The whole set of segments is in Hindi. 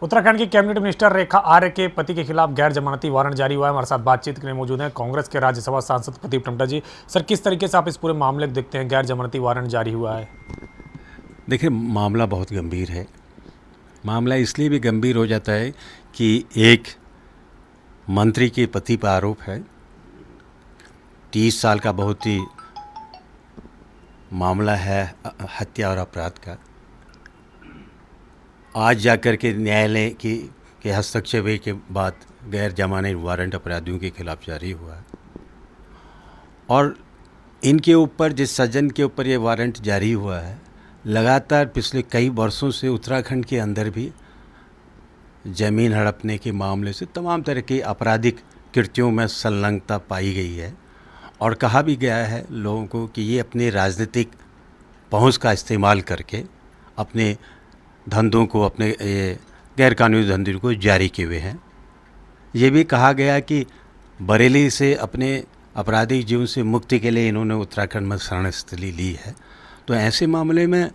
उत्तराखंड की कैबिनेट मिनिस्टर रेखा आर्य के पति के खिलाफ गैर जमानती वारंट जारी हुआ है। हमारे साथ बातचीत के लिए मौजूद हैं कांग्रेस के राज्यसभा सांसद प्रदीप टमटा जी। सर, किस तरीके से आप इस पूरे मामले को देखते हैं, गैर जमानती वारंट जारी हुआ है? देखिए, मामला बहुत गंभीर है। मामला इसलिए भी गंभीर हो जाता है कि एक मंत्री के पति पर आरोप है। 30 साल का बहुत ही मामला है हत्या और अपराध का। आज जाकर के न्यायालय के हस्तक्षेप के बाद गैर जमानती वारंट अपराधियों के खिलाफ जारी हुआ है और इनके ऊपर, जिस सज्जन के ऊपर ये वारंट जारी हुआ है, लगातार पिछले कई वर्षों से उत्तराखंड के अंदर भी ज़मीन हड़पने के मामले से तमाम तरह की आपराधिक कृत्यों में संलग्नता पाई गई है और कहा भी गया है लोगों को कि ये अपने राजनीतिक पहुंच का इस्तेमाल करके अपने धंधों को, अपने गैरकानूनी धंधों को जारी किए हुए हैं। ये भी कहा गया कि बरेली से अपने आपराधिक जीवन से मुक्ति के लिए इन्होंने उत्तराखंड में शरण स्थली ली है। तो ऐसे मामले में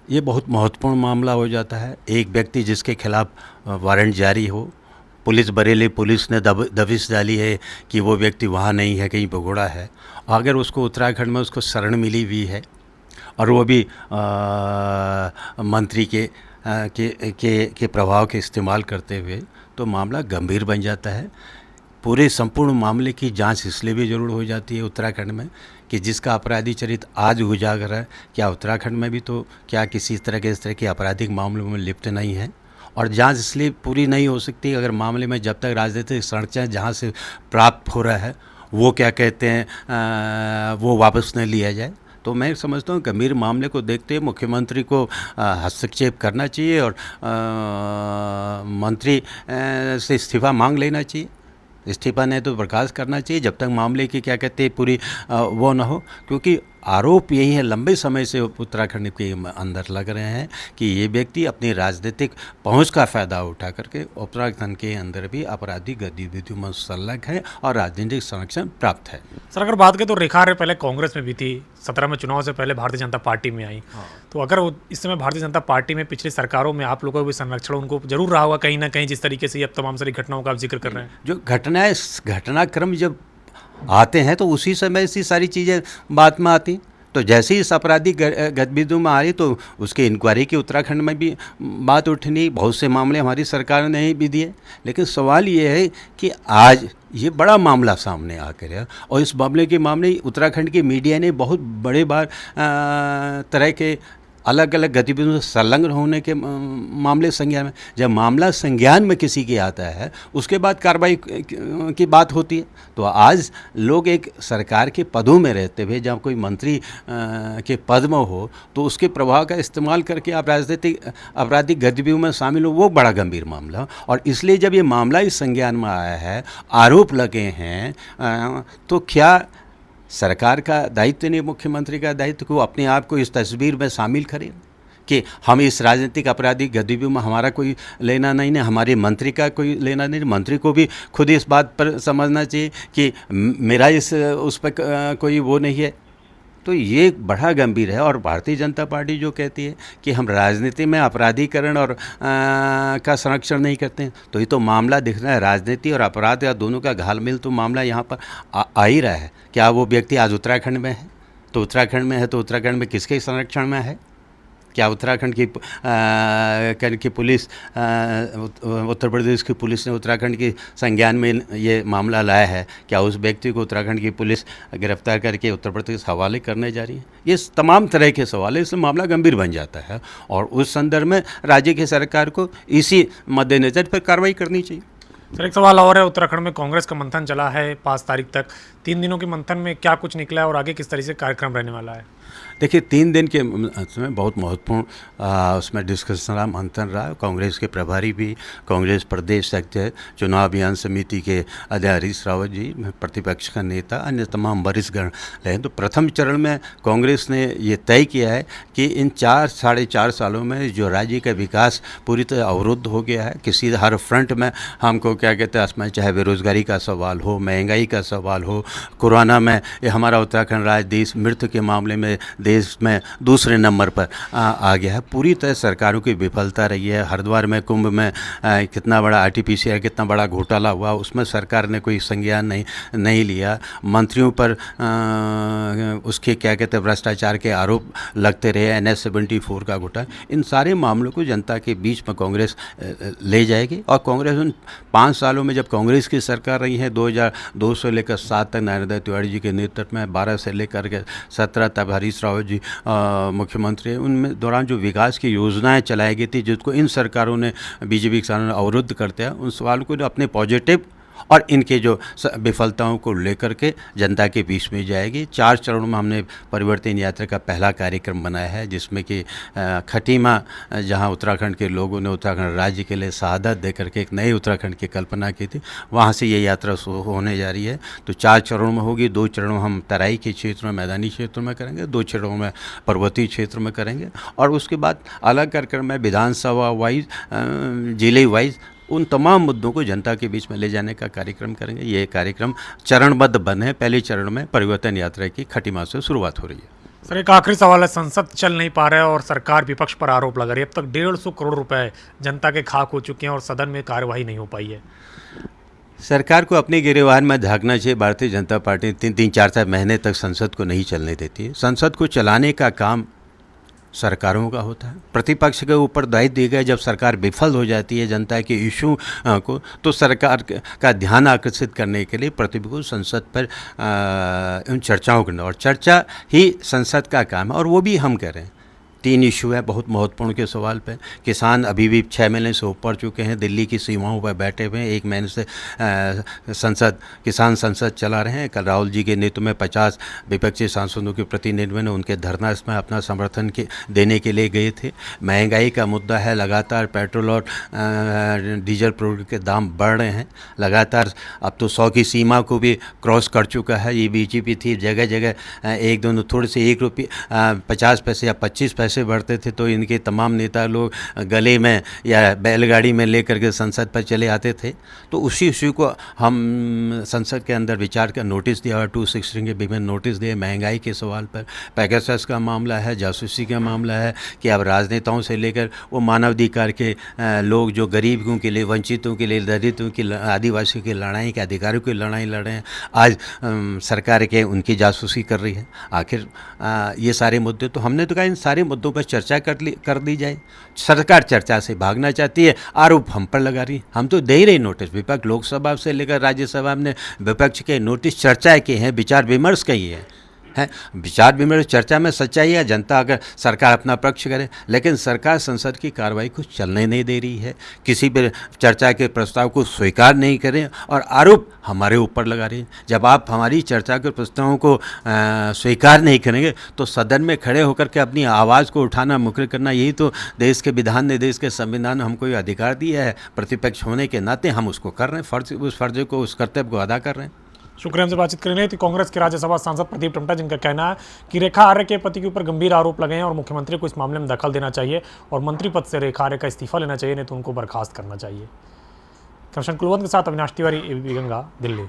ये बहुत महत्वपूर्ण मामला हो जाता है। एक व्यक्ति जिसके खिलाफ वारंट जारी हो, बरेली पुलिस ने दबिश डाली है कि वो व्यक्ति वहाँ नहीं है, कहीं भगोड़ा है, अगर उसको उत्तराखंड में उसको शरण मिली हुई है और वो भी मंत्री के प्रभाव के इस्तेमाल करते हुए, तो मामला गंभीर बन जाता है। पूरे संपूर्ण मामले की जांच इसलिए भी ज़रूर हो जाती है उत्तराखंड में कि जिसका आपराधिक चरित्र आज उजागर है, क्या उत्तराखंड में भी तो क्या किसी इस तरह के आपराधिक मामलों में लिप्त नहीं है। और जांच इसलिए पूरी नहीं हो सकती अगर मामले में जब तक राजनीतिक संरक्षण जहां से प्राप्त हो रहा है वो क्या कहते हैं वो वापस न लिया जाए। तो मैं समझता हूँ गंभीर मामले को देखते हुए मुख्यमंत्री को हस्तक्षेप करना चाहिए और मंत्री से इस्तीफा मांग लेना चाहिए। इस्तीफा नहीं तो बर्खास्त करना चाहिए जब तक मामले की क्या कहते हैं पूरी वो ना हो, क्योंकि आरोप यही है, लंबे समय से उत्तराखंड के अंदर लग रहे हैं कि ये व्यक्ति अपनी राजनीतिक पहुंच का फ़ायदा उठा करके उत्तराखंड के अंदर भी आपराधिक गतिविधियों में संलग्न है और राजनीतिक संरक्षण प्राप्त है। सर, अगर बात करें तो रेखा आर्य पहले कांग्रेस में भी थी, 17 में चुनाव से पहले भारतीय जनता पार्टी में आई। तो अगर वो इस समय भारतीय जनता पार्टी में पिछली सरकारों में आप लोगों का भी संरक्षण उनको जरूर रहा होगा कहीं ना कहीं, जिस तरीके से अब तमाम सारी घटनाओं का आप जिक्र कर रहे हैं। जो घटनाक्रम जब आते हैं तो उसी समय ऐसी सारी चीज़ें बात में आती। तो जैसे ही इस आपराधिक गतिविधियों में आ रही तो उसके इंक्वायरी की उत्तराखंड में भी बात उठनी। बहुत से मामले हमारी सरकार ने भी दिए, लेकिन सवाल ये है कि आज ये बड़ा मामला सामने आकर है और इस मामले उत्तराखंड की मीडिया ने बहुत बड़े बार तरह के अलग अलग गतिविधियों से संलग्न होने के मामले संज्ञान में, जब मामला संज्ञान में किसी के आता है उसके बाद कार्रवाई की बात होती है। तो आज लोग एक सरकार के पदों में रहते हुए जब कोई मंत्री के पद में हो तो उसके प्रभाव का इस्तेमाल करके आप राजनीतिक आपराधिक गतिविधियों में शामिल हो, वो बड़ा गंभीर मामला। और इसलिए जब ये मामला इस संज्ञान में आया है, आरोप लगे हैं, तो क्या सरकार का दायित्व नहीं, मुख्यमंत्री का दायित्व को अपने आप को इस तस्वीर में शामिल करें कि हम इस राजनीतिक आपराधिक गतिविधियों में हमारा कोई लेना नहीं, हमारे मंत्री का कोई लेना नहीं। मंत्री को भी खुद इस बात पर समझना चाहिए कि मेरा उस पर कोई वो नहीं है। तो ये बड़ा गंभीर है। और भारतीय जनता पार्टी जो कहती है कि हम राजनीति में अपराधीकरण और का संरक्षण नहीं करते हैं, तो ये तो मामला दिख रहा है, राजनीति और अपराध या दोनों का घालमेल तो मामला यहाँ पर आ ही रहा है। क्या वो व्यक्ति आज उत्तराखंड में है? तो उत्तराखंड में है तो उत्तराखंड में किसके संरक्षण में है? क्या उत्तराखंड की पुलिस, उत्तर प्रदेश की पुलिस ने उत्तराखंड की संज्ञान में ये मामला लाया है? क्या उस व्यक्ति को उत्तराखंड की पुलिस गिरफ्तार करके उत्तर प्रदेश हवाले करने जा रही है? ये तमाम तरह के सवाल है, इससे मामला गंभीर बन जाता है और उस संदर्भ में राज्य की सरकार को इसी मद्देनज़र पर कार्रवाई करनी चाहिए। सर, एक सवाल और है, उत्तराखंड में कांग्रेस का मंथन चला है 5 तारीख तक। 3 दिनों के मंथन में क्या कुछ निकला है और आगे किस तरह से कार्यक्रम रहने वाला है? देखिए, 3 दिन के उसमें बहुत महत्वपूर्ण उसमें डिस्कशन रहा, मंथन रहा। कांग्रेस के प्रभारी भी, कांग्रेस प्रदेश अध्यक्ष, चुनाव अभियान समिति के अध्यक्ष हरीश रावत जी, प्रतिपक्ष का नेता, अन्य तमाम वरिष्ठ गण रहे। तो प्रथम चरण में कांग्रेस ने ये तय किया है कि इन 4-4.5 सालों में जो राज्य का विकास पूरी तरह अवरुद्ध हो गया है, किसी हर फ्रंट में हमको क्या कहते हैं, चाहे बेरोजगारी का सवाल हो, महंगाई का सवाल हो, कोरोना में ये हमारा उत्तराखंड राज्य देश मृत्यु के मामले में देश में दूसरे नंबर पर आ गया है। पूरी तरह सरकारों की विफलता रही है। हरिद्वार में कुंभ में कितना बड़ा RT-PCR कितना बड़ा घोटाला हुआ, उसमें सरकार ने कोई संज्ञान नहीं लिया। मंत्रियों पर उसके क्या कहते हैं भ्रष्टाचार के आरोप लगते रहे, NS-74 का घोटाला। इन सारे मामलों को जनता के बीच में कांग्रेस ले जाएगी। और कांग्रेस उन 5 सालों में जब कांग्रेस की सरकार रही है 2002 से लेकर 7 तक नरेंद्र तिवारी जी के नेतृत्व में, 12 से लेकर के 17 तक हरीश रावत जी मुख्यमंत्री, उनमें दौरान जो विकास की योजनाएं चलाई गई थी जिसको इन सरकारों ने बीजेपी के सामने अवरुद्ध करते हैं, उन सवालों को अपने पॉजिटिव और इनके जो विफलताओं को लेकर के जनता के बीच में जाएगी। 4 चरणों में हमने परिवर्तन यात्रा का पहला कार्यक्रम बनाया है, जिसमें कि खटीमा जहां उत्तराखंड के लोगों ने उत्तराखंड राज्य के लिए शहादत दे करके एक नए उत्तराखंड की कल्पना की थी, वहां से ये यात्रा होने जा रही है। तो 4 चरणों में होगी। 2 चरणों हम तराई के क्षेत्र में, मैदानी क्षेत्र में करेंगे, 2 चरणों में पर्वतीय क्षेत्र में करेंगे, और उसके बाद अलग कार्यक्रम में विधानसभा वाइज, जिले वाइज उन तमाम मुद्दों को जनता के बीच में ले जाने का कार्यक्रम करेंगे। ये कार्यक्रम चरणबद्ध बने। पहले चरण में परिवर्तन यात्रा की खटीमा से शुरुआत हो रही है। सर, एक आखिरी सवाल है। संसद चल नहीं पा रहा है और सरकार विपक्ष पर आरोप लगा रही है। अब तक 150 करोड़ रुपए जनता के खाक हो चुके हैं और सदन में कार्यवाही नहीं हो पाई है। सरकार को अपने गिरेबान में झांकना चाहिए। भारतीय जनता पार्टी 3-4 महीने तक संसद को नहीं चलने देती है। संसद को चलाने का काम सरकारों का होता है। प्रतिपक्ष के ऊपर दायित्व दिया गया, जब सरकार विफल हो जाती है जनता के इशू को, तो सरकार का ध्यान आकर्षित करने के लिए प्रतिपक्ष को संसद पर उन चर्चाओं करना, और चर्चा ही संसद का काम है, और वो भी हम कर रहे हैं। 3 इशू है बहुत महत्वपूर्ण के सवाल पे। किसान अभी भी 6 महीने से ऊपर चुके हैं, दिल्ली की सीमाओं पर बैठे हुए हैं। 1 महीने से किसान संसद चला रहे हैं। कल राहुल जी के नेतृत्व में 50 विपक्षी सांसदों के प्रतिनिधियों ने उनके धरना में अपना समर्थन देने के लिए गए थे। महंगाई का मुद्दा है, लगातार पेट्रोल और डीजल प्रोडक्ट के दाम बढ़ रहे हैं लगातार। अब तो 100 की सीमा को भी क्रॉस कर चुका है। ये बीजेपी थी, जगह जगह एक दोनों थोड़े से 1 रुपये 50 पैसे या 25 पैसे बढ़ते थे तो इनके तमाम नेता लोग गले में या बैलगाड़ी में लेकर के संसद पर चले आते थे। तो उसी इश्यू को हम संसद के अंदर विचार का नोटिस दिया और 216 के विभिन्न नोटिस दिए। महंगाई के सवाल पर पैगासस का मामला है, जासूसी का मामला है, कि अब राजनेताओं से लेकर वो मानवाधिकार के लोग जो गरीबों के लिए, वंचितों के लिए, दलितों की, आदिवासियों की लड़ाई के अधिकारों की लड़ाई लड़ रहे हैं, आज सरकार के उनकी जासूसी कर रही है। आखिर ये सारे मुद्दे, तो हमने तो कहा इन सारे मुद्दों पर चर्चा कर दी जाए। सरकार चर्चा से भागना चाहती है, आरोप हम पर लगा रही है। हम तो दे ही रहे नोटिस। विपक्ष लोकसभा से लेकर राज्यसभा में विपक्ष के नोटिस चर्चा के हैं, विचार विमर्श के ही है। विचार विमर्श चर्चा में सच्चाई है। जनता अगर सरकार अपना पक्ष करे, लेकिन सरकार संसद की कार्रवाई को चलने नहीं दे रही है, किसी भी चर्चा के प्रस्ताव को स्वीकार नहीं करें और आरोप हमारे ऊपर लगा रही है। जब आप हमारी चर्चा के प्रस्तावों को स्वीकार नहीं करेंगे तो सदन में खड़े होकर के अपनी आवाज़ को उठाना, मुखर करना, यही तो देश के विधान ने, देश के संविधान ने हमको ये अधिकार दिया है। प्रतिपक्ष होने के नाते हम उसको कर रहे हैं, उस फर्ज को, उस कर्तव्य को अदा कर रहे हैं। शुक्रिया हमसे बातचीत करने। तो कांग्रेस के राज्यसभा सांसद प्रदीप टम्टा, जिनका कहना है कि रेखा आर्य के पति के ऊपर गंभीर आरोप लगे हैं और मुख्यमंत्री को इस मामले में दखल देना चाहिए और मंत्री पद से रेखा आर्य का इस्तीफा लेना चाहिए, नहीं तो उनको बर्खास्त करना चाहिए। कृष्ण कुलवंत के साथ अविनाश तिवारी, एबीपी गंगा, दिल्ली।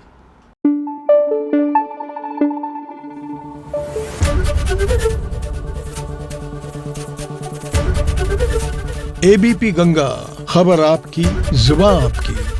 एबीपी गंगा, खबर आपकी, जुबान आपकी।